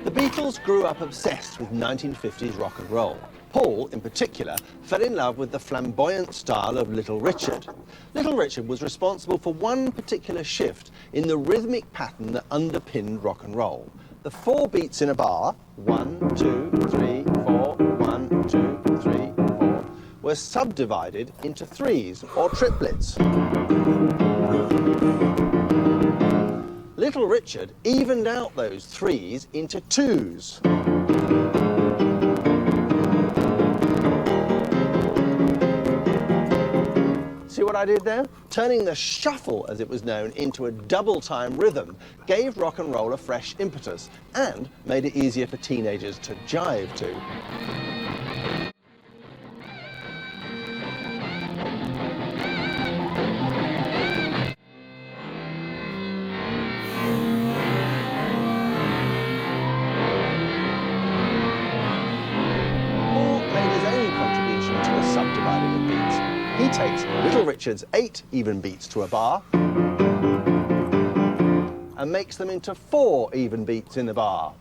The Beatles grew up obsessed with 1950s rock and roll. Paul, in particular, fell in love with the flamboyant style of Little Richard. Little Richard was responsible for one particular shift in the rhythmic pattern that underpinned rock and roll. The 4 beats in a bar, 1, 2, 3, 4, 1, 2, 3, 4, were subdivided into 3s or triplets. Little Richard evened out those 3s into 2s. See what I did there? Turning the shuffle, as it was known, into a double-time rhythm gave rock and roll a fresh impetus and made it easier for teenagers to jive to. He takes Little Richard's 8 even beats to a bar and makes them into 4 even beats in the bar.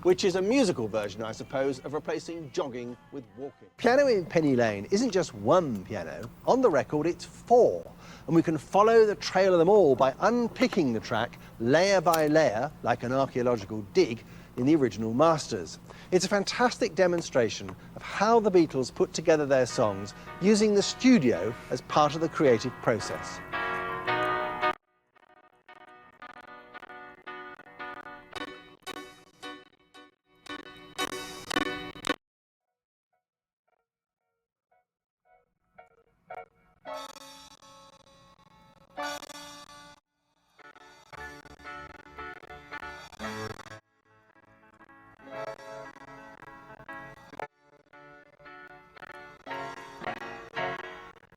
Which is a musical version, I suppose, of replacing jogging with walking. Piano in Penny Lane isn't just one piano. On the record, it's 4. And we can follow the trail of them all by unpicking the track layer by layer, like an archaeological dig, in the original masters. It's a fantastic demonstration of how the Beatles put together their songs using the studio as part of the creative process.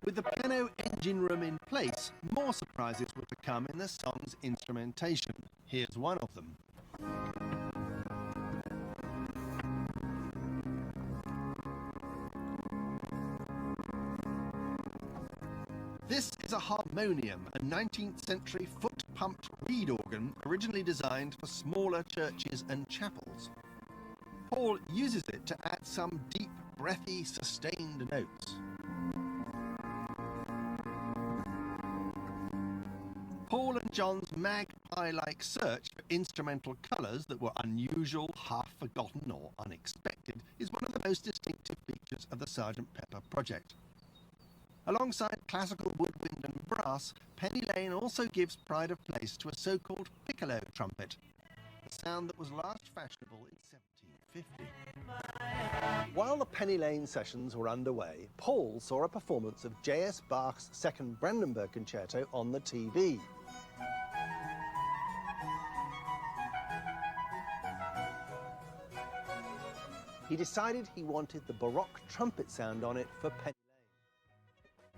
With the piano engine room in place, more surprises were to come in the song's instrumentation. Here's one of them. This is a harmonium, a 19th century foot-pumped reed organ originally designed for smaller churches and chapels. Paul uses it to add some deep, breathy, sustained notes. Paul and John's magpie-like search for instrumental colours that were unusual, half-forgotten or unexpected is one of the most distinctive features of the Sgt. Pepper project. Alongside classical woodwind and brass, Penny Lane also gives pride of place to a so-called piccolo trumpet, a sound that was last fashionable in 1750. While the Penny Lane sessions were underway, Paul saw a performance of J.S. Bach's Second Brandenburg Concerto on the TV. He decided he wanted the Baroque trumpet sound on it for Penny Lane.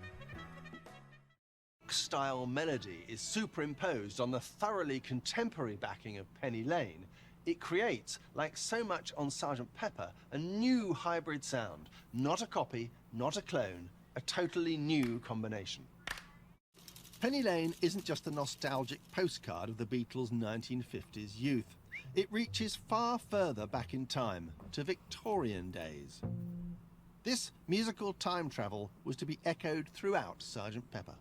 Style melody is superimposed on the thoroughly contemporary backing of Penny Lane. It creates, like so much on Sgt. Pepper, a new hybrid sound. Not a copy, not a clone, a totally new combination. Penny Lane isn't just a nostalgic postcard of the Beatles' 1950s youth. It reaches far further back in time, to Victorian days. This musical time travel was to be echoed throughout Sgt. Pepper.